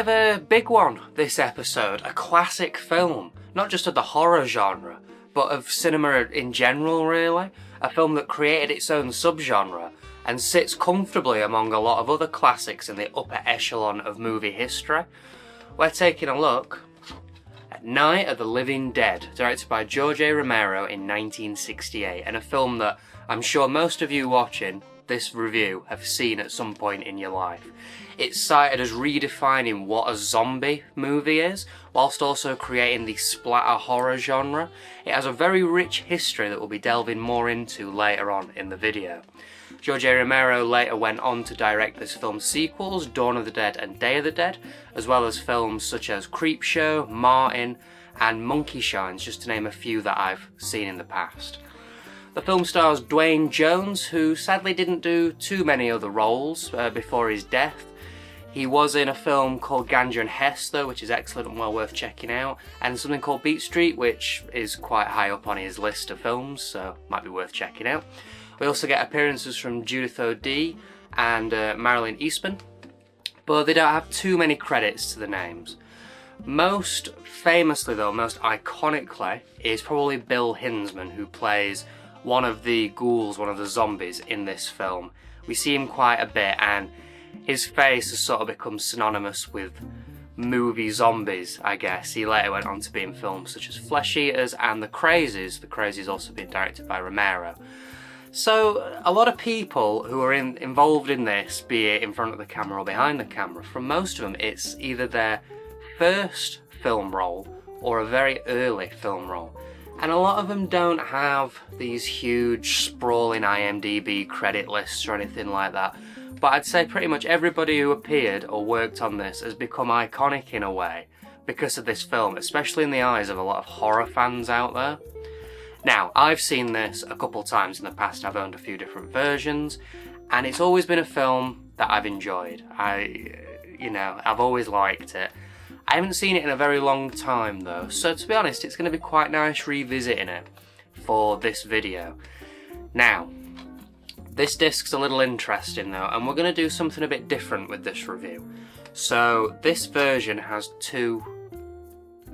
of a big one this episode, a classic film, not just of the horror genre, but of cinema in general really. A film that created its own subgenre and sits comfortably among a lot of other classics in the upper echelon of movie history. We're taking a look at Night of the Living Dead, directed by George A. Romero in 1968, and a film that I'm sure most of you watching this review have seen at some point in your life. It's cited as redefining what a zombie movie is, whilst also creating the splatter horror genre. It has a very rich history that we'll be delving more into later on in the video. George A. Romero later went on to direct this film's sequels, Dawn of the Dead and Day of the Dead, as well as films such as Creepshow, Martin, and Monkey Shines, just to name a few that I've seen in the past. The film stars Duane Jones, who sadly didn't do too many other roles before his death. He was in a film called Ganja and Hess though, which is excellent and well worth checking out, and something called Beat Street, which is quite high up on his list of films, so might be worth checking out. We also get appearances from Judith O'Dea and Marilyn Eastman, but they don't have too many credits to the names. Most famously though, most iconically, is probably Bill Hinsman, who plays one of the ghouls, one of the zombies in this film. We see him quite a bit, and his face has sort of become synonymous with movie zombies, I guess. He later went on to be in films such as Flesh Eaters and The Crazies. The Crazies also being directed by Romero. So a lot of people who are involved in this, be it in front of the camera or behind the camera, for most of them it's either their first film role or a very early film role. And a lot of them don't have these huge sprawling IMDb credit lists or anything like that. But I'd say pretty much everybody who appeared or worked on this has become iconic in a way because of this film, especially in the eyes of a lot of horror fans out there. Now, I've seen this a couple times in the past. I've owned a few different versions, and it's always been a film that I've enjoyed. I've always liked it. I haven't seen it in a very long time though, so to be honest, it's going to be quite nice revisiting it for this video. Now, this disc's a little interesting though, and we're going to do something a bit different with this review. So this version has two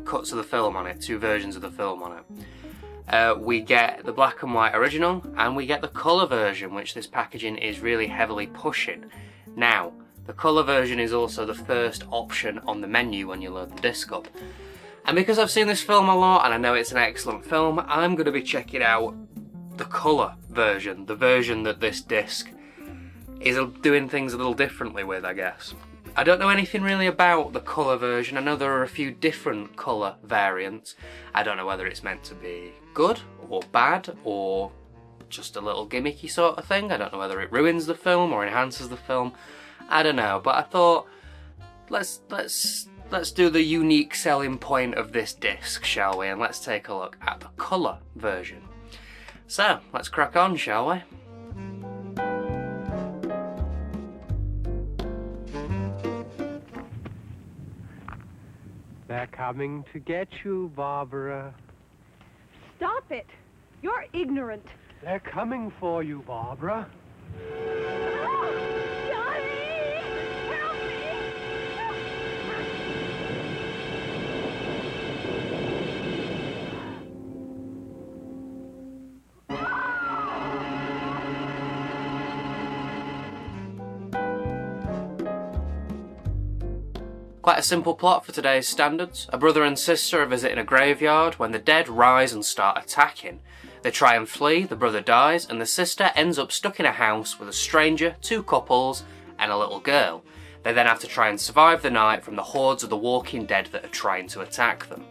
cuts of the film on it, two versions of the film on it. We get the black and white original, and we get the colour version, which this packaging is really heavily pushing. Now, the colour version is also the first option on the menu when you load the disc up. And because I've seen this film a lot, and I know it's an excellent film, I'm going to be checking out the colour version, the version that this disc is doing things a little differently with, I guess. I don't know anything really about the colour version. I know there are a few different colour variants. I don't know whether it's meant to be good or bad or just a little gimmicky sort of thing. I don't know whether it ruins the film or enhances the film. I don't know, but I thought let's do the unique selling point of this disc, shall we? And let's take a look at the colour version. So, let's crack on, shall we? They're coming to get you, Barbara. Stop it! You're ignorant. They're coming for you, Barbara. Johnny! Help me! Quite a simple plot for today's standards. A brother and sister are visiting a graveyard when the dead rise and start attacking. They try and flee, the brother dies, and the sister ends up stuck in a house with a stranger, two couples, and a little girl. They then have to try and survive the night from the hordes of the walking dead that are trying to attack them.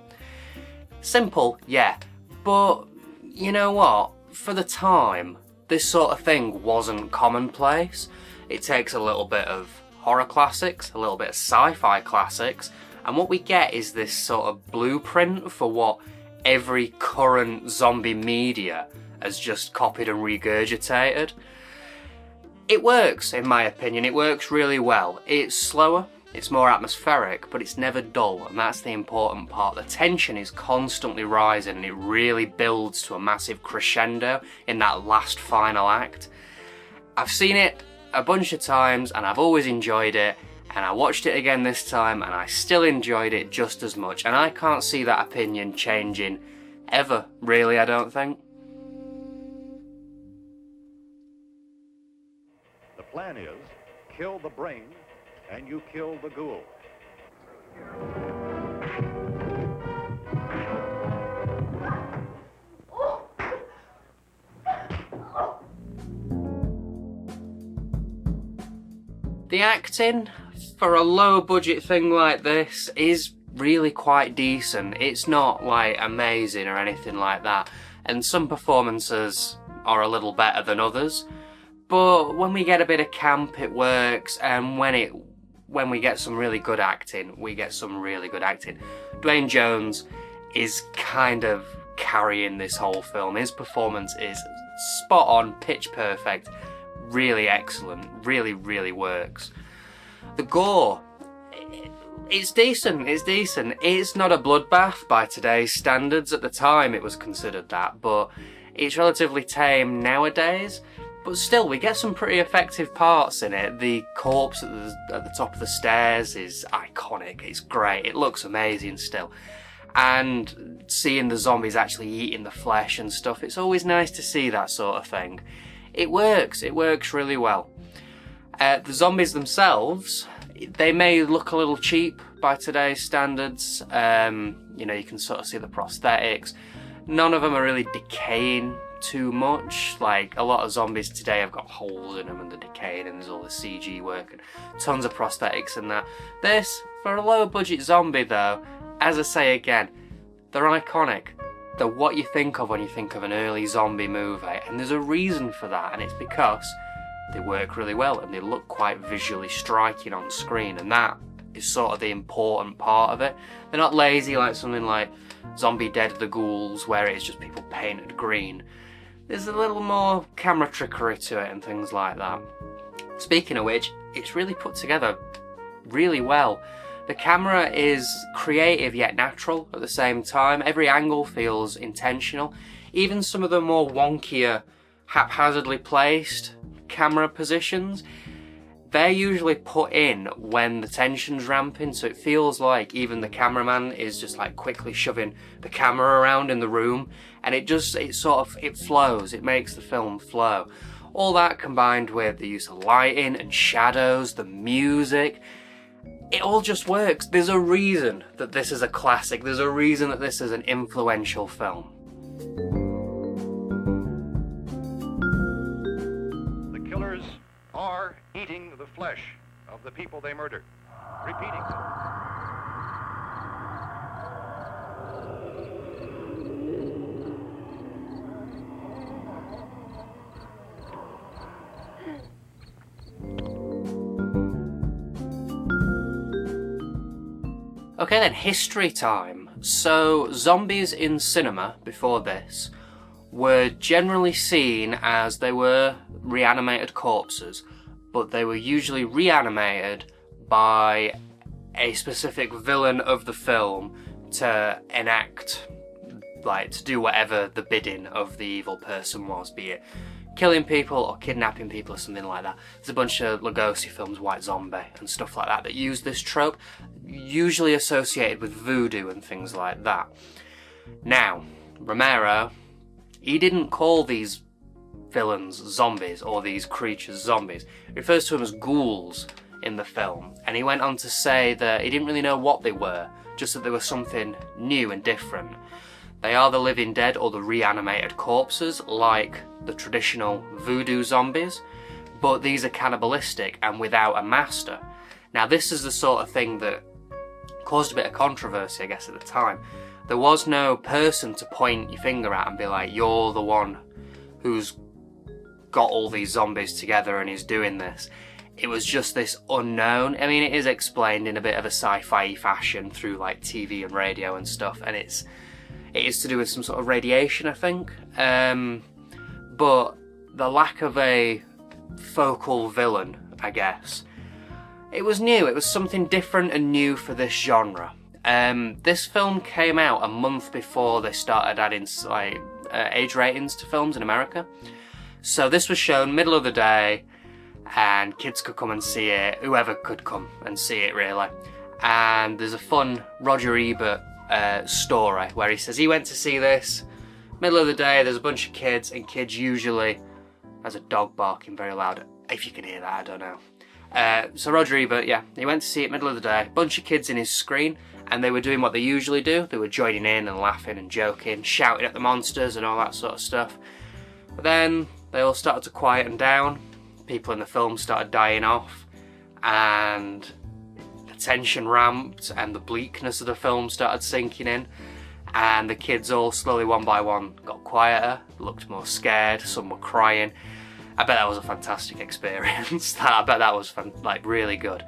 Simple, yeah, but you know what? For the time, this sort of thing wasn't commonplace. It takes a little bit of horror classics, a little bit of sci-fi classics, and what we get is this sort of blueprint for what every current zombie media has just copied and regurgitated. It works, in my opinion. It works really well. It's slower, it's more atmospheric, but it's never dull, and that's the important part. The tension is constantly rising, and it really builds to a massive crescendo in that last final act. I've seen it a bunch of times, and I've always enjoyed it, and I watched it again this time and I still enjoyed it just as much, and I can't see that opinion changing ever, really, I don't think. The plan is, kill the brain and you kill the ghoul. The acting for a low budget thing like this is really quite decent. It's not like amazing or anything like that, and some performances are a little better than others, but when we get a bit of camp it works, and when we get some really good acting, we get some really good acting. Duane Jones is kind of carrying this whole film. His performance is spot on, pitch perfect, really excellent, really, really works. The gore, it's decent. It's not a bloodbath by today's standards. At the time it was considered that, but it's relatively tame nowadays. But still, we get some pretty effective parts in it. The corpse at the top of the stairs is iconic, it's great, it looks amazing still. And seeing the zombies actually eating the flesh and stuff, it's always nice to see that sort of thing. It works really well. The zombies themselves, they may look a little cheap by today's standards. You know, you can sort of see the prosthetics. None of them are really decaying too much. Like, a lot of zombies today have got holes in them and they're decaying, and there's all the CG work and tons of prosthetics and that. This, for a low budget zombie though, as I say again, they're iconic. They're what you think of when you think of an early zombie movie, and there's a reason for that, and it's because they work really well and they look quite visually striking on screen, and that is sort of the important part of it. They're not lazy like something like Zombie Dead the Ghouls, where it's just people painted green. There's a little more camera trickery to it and things like that. Speaking of which, it's really put together really well. The camera is creative yet natural at the same time. Every angle feels intentional. Even some of the more wonkier, haphazardly placed camera positions, they're usually put in when the tension's ramping, so it feels like even the cameraman is just like quickly shoving the camera around in the room, and it flows, it makes the film flow. All that combined with the use of lighting and shadows, the music, it all just works. There's a reason that this is a classic, there's a reason that this is an influential film. Are eating the flesh of the people they murdered. Repeating. Okay then, history time. So, zombies in cinema before this were generally seen as they were reanimated corpses, but they were usually reanimated by a specific villain of the film to enact, like, to do whatever the bidding of the evil person was, be it killing people or kidnapping people or something like that. There's a bunch of Lugosi films, White Zombie and stuff like that, that use this trope, usually associated with voodoo and things like that. Now, Romero, he didn't call these villains zombies or these creatures zombies. He refers to them as ghouls in the film, and he went on to say that he didn't really know what they were, just that they were something new and different. They are the living dead or the reanimated corpses, like the traditional voodoo zombies, but these are cannibalistic and without a master. Now, this is the sort of thing that caused a bit of controversy, I guess, at the time. There was no person to point your finger at and be like, you're the one who's got all these zombies together and is doing this. It was just this unknown. I mean, it is explained in a bit of a sci-fi fashion through like TV and radio and stuff, and it is to do with some sort of radiation, I think. But the lack of a focal villain, I guess, it was new. It was something different and new for this genre. This film came out a month before they started adding age ratings to films in America. So this was shown middle of the day, and kids could come and see it, whoever could come and see it really. And there's a fun Roger Ebert story where he says he went to see this, middle of the day, there's a bunch of kids, and kids usually, there's a dog barking very loud, if you can hear that, I don't know. So Roger Ebert, yeah, he went to see it middle of the day, bunch of kids in his screen, and they were doing what they usually do. They were joining in and laughing and joking, shouting at the monsters and all that sort of stuff. But then they all started to quieten down, people in the film started dying off, and the tension ramped and the bleakness of the film started sinking in, and the kids all slowly one by one got quieter, looked more scared, some were crying. I bet that was a fantastic experience. I bet that was like really good.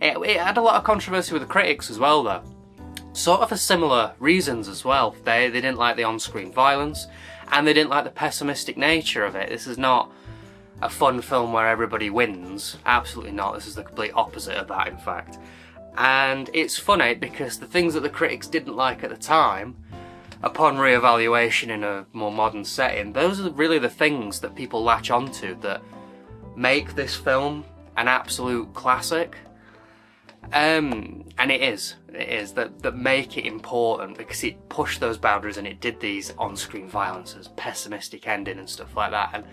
It had a lot of controversy with the critics as well though. Sort of for similar reasons as well. They didn't like the on-screen violence, and they didn't like the pessimistic nature of it. This is not a fun film where everybody wins. Absolutely not. This is the complete opposite of that, in fact. And it's funny because the things that the critics didn't like at the time, upon re-evaluation in a more modern setting, those are really the things that people latch onto that make this film an absolute classic. And it is that make it important, because it pushed those boundaries and it did these on-screen violences, pessimistic ending and stuff like that. And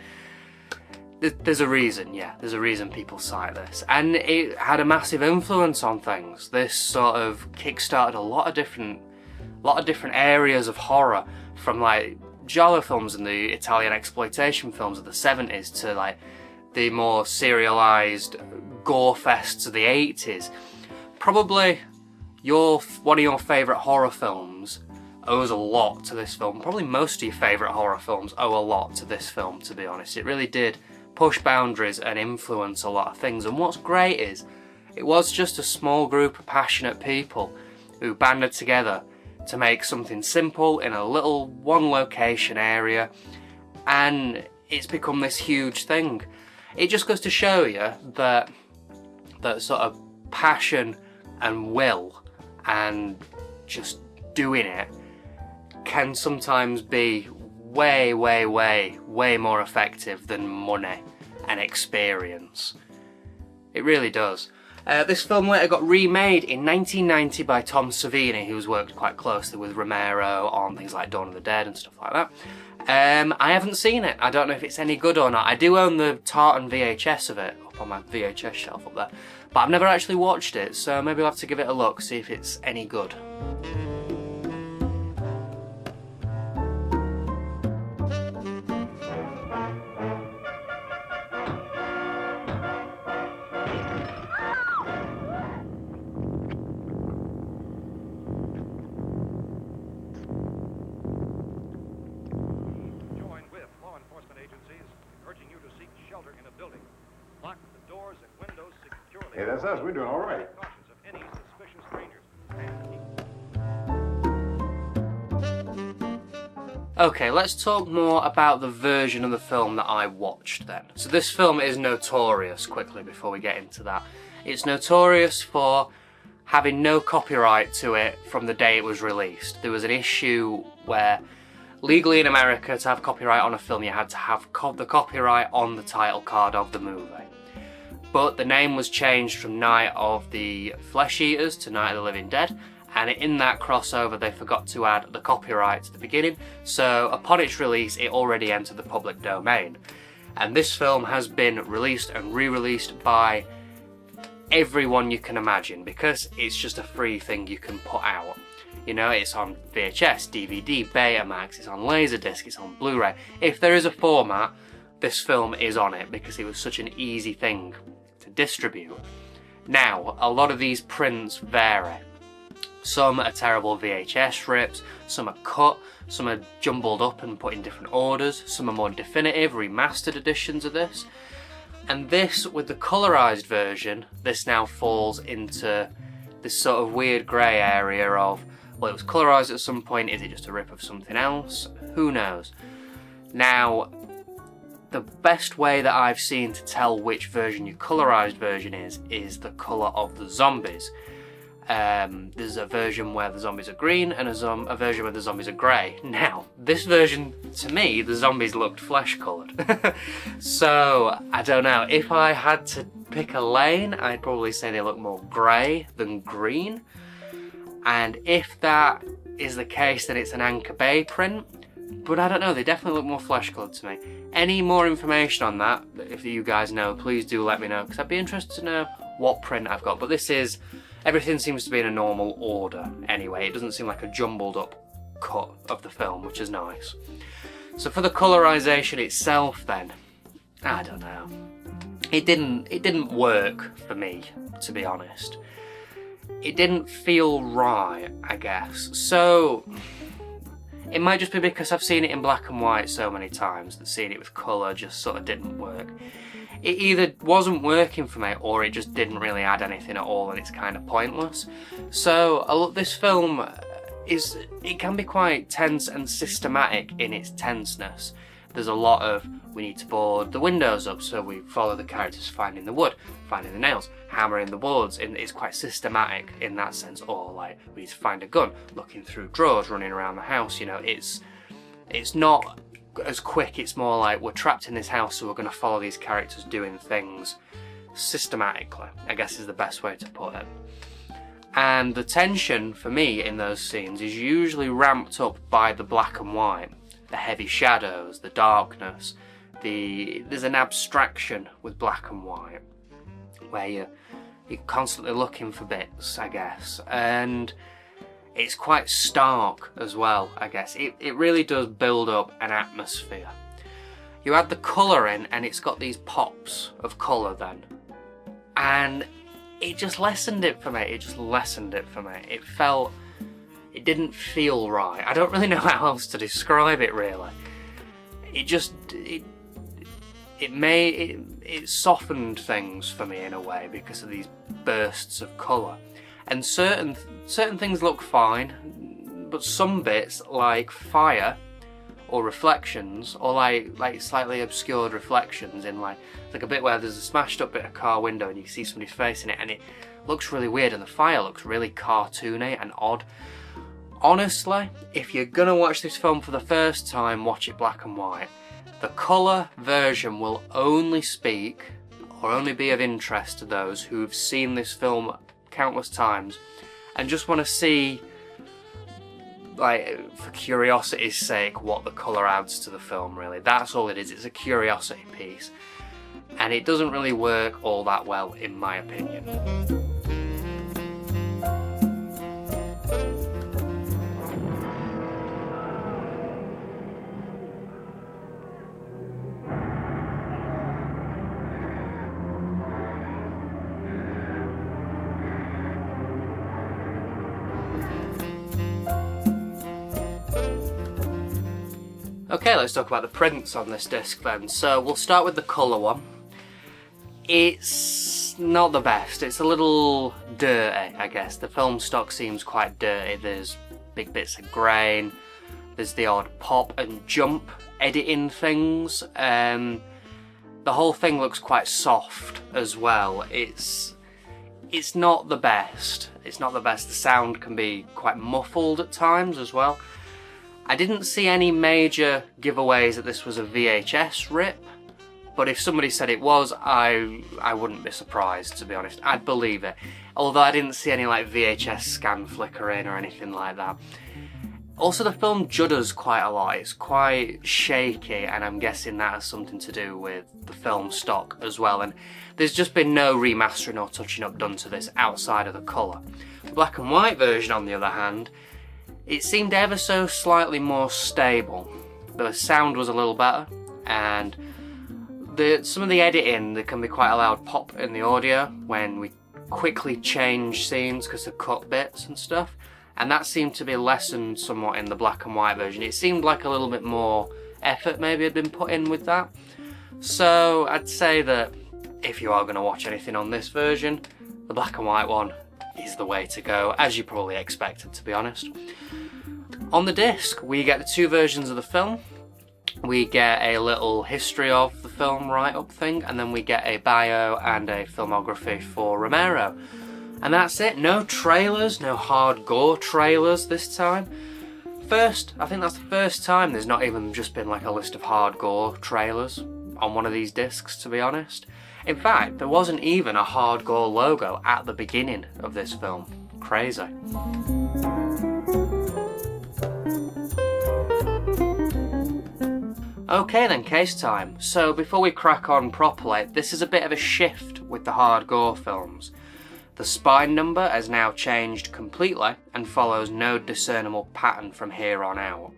there's a reason, yeah, there's a reason people cite this, and it had a massive influence on things. This sort of kickstarted a lot of different areas of horror, from like giallo films and the Italian exploitation films of the 70s to like the more serialized gore fests of the 80s. Probably one of your favourite horror films owes a lot to this film. Probably most of your favourite horror films owe a lot to this film, to be honest. It really did push boundaries and influence a lot of things. And what's great is, it was just a small group of passionate people who banded together to make something simple in a little one location area, and it's become this huge thing. It just goes to show you that sort of passion and will and just doing it can sometimes be way more effective than money and experience. It really does. This film later got remade in 1990 by Tom Savini, who's worked quite closely with Romero on things like Dawn of the Dead and stuff like that. I haven't seen it. I don't know if it's any good or not. I do own the tartan VHS of it up on my VHS shelf up there, but I've never actually watched it, so maybe I'll have to give it a look, see if it's any good. Hey, that's us. We're doing all right. Okay, let's talk more about the version of the film that I watched then. So this film is notorious, quickly before we get into that. It's notorious for having no copyright to it from the day it was released. There was an issue where legally in America, to have copyright on a film, you had to have the copyright on the title card of the movie. But the name was changed from Night of the Flesh Eaters to Night of the Living Dead, and in that crossover they forgot to add the copyright to the beginning, so upon its release it already entered the public domain. And this film has been released and re-released by everyone you can imagine, because it's just a free thing you can put out. You know, it's on VHS, DVD, Betamax, it's on Laserdisc, it's on Blu-ray. If there is a format, this film is on it, because it was such an easy thing to distribute. Now, a lot of these prints vary. Some are terrible VHS rips, some are cut, some are jumbled up and put in different orders, some are more definitive, remastered editions of this. And this, with the colorized version, this now falls into this sort of weird grey area of, well, it was colorized at some point, is it just a rip of something else? Who knows? Now, the best way that I've seen to tell which version your colorized version is the colour of the zombies. There's a version where the zombies are green and a version where the zombies are grey. Now, this version, to me, the zombies looked flesh-coloured. So, I don't know, if I had to pick a lane, I'd probably say they look more grey than green. And if that is the case, then it's an Anchor Bay print. But I don't know, they definitely look more flesh-coloured to me. Any more information on that, if you guys know, please do let me know, because I'd be interested to know what print I've got. But this is, everything seems to be in a normal order anyway. It doesn't seem like a jumbled up cut of the film, which is nice. So for the colorization itself then, I don't know. It didn't work for me, to be honest. It didn't feel right, I guess. So it might just be because I've seen it in black and white so many times that seeing it with colour just sort of didn't work. It either wasn't working for me or it just didn't really add anything at all and it's kind of pointless. So this film it can be quite tense and systematic in its tenseness. There's a lot of, we need to board the windows up, so we follow the characters finding the wood, finding the nails, hammering the boards, and it's quite systematic in that sense. Or like, we need to find a gun, looking through drawers, running around the house, you know, it's not as quick, it's more like we're trapped in this house, so we're going to follow these characters doing things systematically, I guess is the best way to put it. And the tension for me in those scenes is usually ramped up by the black and white, the heavy shadows, the darkness. There's an abstraction with black and white where you're constantly looking for bits, I guess, and it's quite stark as well, I guess. It really does build up an atmosphere. You add the colour in and it's got these pops of colour then, and it just lessened it for me. It didn't feel right. I don't really know how else to describe it, really. It softened things for me in a way because of these bursts of colour. And certain things look fine, but some bits like fire or reflections, or like slightly obscured reflections in like a bit where there's a smashed up bit of car window and you see somebody's face in it and it looks really weird and the fire looks really cartoony and odd. Honestly, if you're gonna watch this film for the first time, watch it black and white. The colour version will only speak or only be of interest to those who've seen this film countless times and just want to see, like, for curiosity's sake, what the colour adds to the film, really. That's all it is. It's a curiosity piece. And it doesn't really work all that well, in my opinion. Okay, let's talk about the prints on this disc then. So we'll start with the colour one. It's not the best. It's a little dirty, I guess. The film stock seems quite dirty. There's big bits of grain. There's the odd pop and jump editing things. The whole thing looks quite soft as well. It's not the best. It's not the best. The sound can be quite muffled at times as well. I didn't see any major giveaways that this was a VHS rip, but if somebody said it was, I wouldn't be surprised, to be honest. I'd believe it. Although I didn't see any like VHS scan flickering or anything like that. Also, the film judders quite a lot. It's quite shaky, and I'm guessing that has something to do with the film stock as well. And there's just been no remastering or touching up done to this outside of the colour. The black and white version, on the other hand, it seemed ever so slightly more stable. The sound was a little better, and some of the editing, there can be quite a loud pop in the audio when we quickly change scenes because of cut bits and stuff, and that seemed to be lessened somewhat in the black and white version. It seemed like a little bit more effort maybe had been put in with that. So I'd say that if you are going to watch anything on this version, the black and white one is the way to go, as you probably expected, to be honest. On the disc, we get the two versions of the film. We get a little history of the film write-up thing, and then we get a bio and a filmography for Romero. And that's it, no trailers, no Hard Gore trailers this time. I think that's the first time there's not even just been like a list of Hard Gore trailers on one of these discs, to be honest. In fact, there wasn't even a Hard Gore logo at the beginning of this film. Crazy. Okay then, case time. So before we crack on properly, this is a bit of a shift with the Hard Gore films. The spine number has now changed completely and follows no discernible pattern from here on out.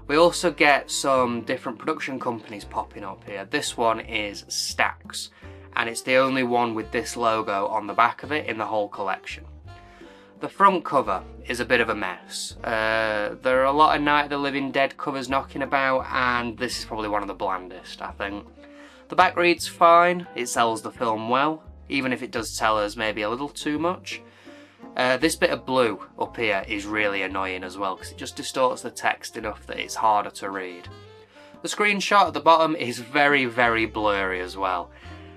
We also get some different production companies popping up here. This one is Stax, and it's the only one with this logo on the back of it in the whole collection. The front cover is a bit of a mess. There are a lot of Night of the Living Dead covers knocking about, and this is probably one of the blandest, I think. The back reads fine, it sells the film well, even if it does tell us maybe a little too much. This bit of blue up here is really annoying as well, because it just distorts the text enough that it's harder to read. The screenshot at the bottom is very, very blurry as well.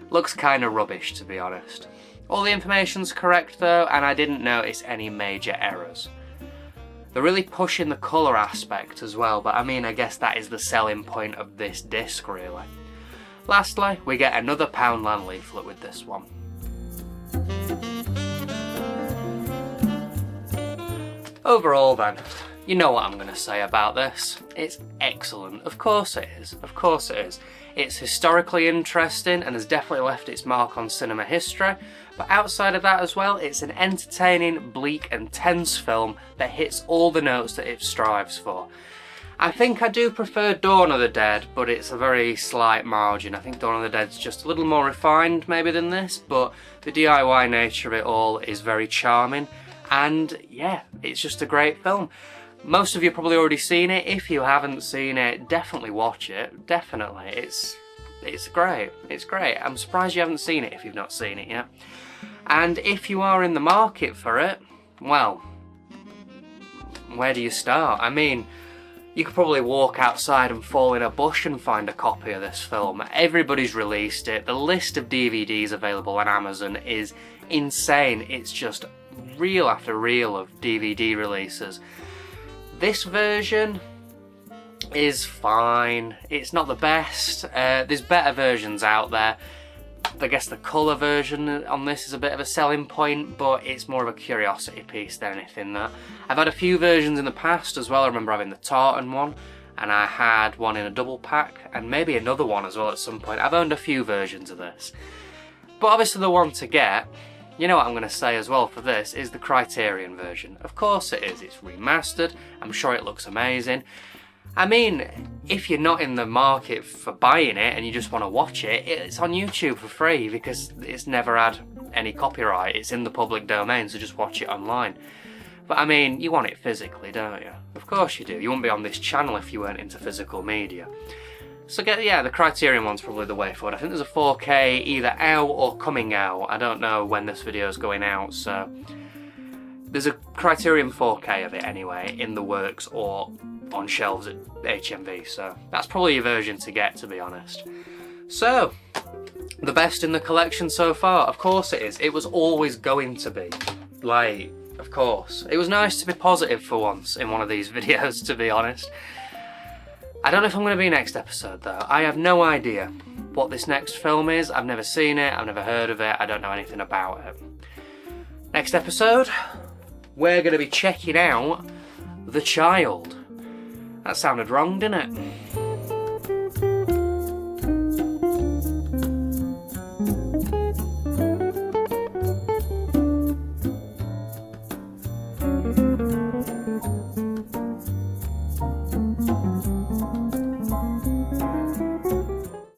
Looks kind of rubbish, to be honest. All the information's correct though, and I didn't notice any major errors. They're really pushing the colour aspect as well, but I mean, I guess that is the selling point of this disc, really. Lastly, we get another Poundland leaflet with this one. Overall then, you know what I'm going to say about this. It's excellent. Of course it is. Of course it is. It's historically interesting and has definitely left its mark on cinema history. But outside of that as well, it's an entertaining, bleak and tense film that hits all the notes that it strives for. I think I do prefer Dawn of the Dead, but it's a very slight margin. I think Dawn of the Dead's just a little more refined maybe than this, but the DIY nature of it all is very charming. And yeah, it's just a great film. Most of you have probably already seen it. If you haven't seen it, definitely watch it. Definitely. It's great. It's great. I'm surprised you haven't seen it if you've not seen it yet. And if you are in the market for it, well, where do you start? I mean, you could probably walk outside and fall in a bush and find a copy of this film. Everybody's released it. The list of DVDs available on Amazon is insane. It's just reel after reel of DVD releases. This version is fine. It's not the best. There's better versions out there. I guess the colour version on this is a bit of a selling point, but it's more of a curiosity piece than anything that. I've had a few versions in the past as well. I remember having the tartan one, and I had one in a double pack, and maybe another one as well at some point. I've owned a few versions of this. But obviously the one to get, you know what I'm going to say as well for this, is the Criterion version. Of course it is. It's remastered. I'm sure it looks amazing. I mean, if you're not in the market for buying it and you just want to watch it, it's on YouTube for free because it's never had any copyright. It's in the public domain, so just watch it online. But I mean, you want it physically, don't you? Of course you do. You wouldn't be on this channel if you weren't into physical media. So yeah, the Criterion one's probably the way forward. I think there's a 4K either out or coming out. I don't know when this video is going out, so there's a Criterion 4K of it anyway in the works or on shelves at HMV, so that's probably your version to get, to be honest. So, the best in the collection so far? Of course it is. It was always going to be. Like, of course. It was nice to be positive for once in one of these videos, to be honest. I don't know if I'm going to be next episode though. I have no idea what this next film is. I've never seen it, I've never heard of it, I don't know anything about it. Next episode, we're going to be checking out The Child. That sounded wrong, didn't it?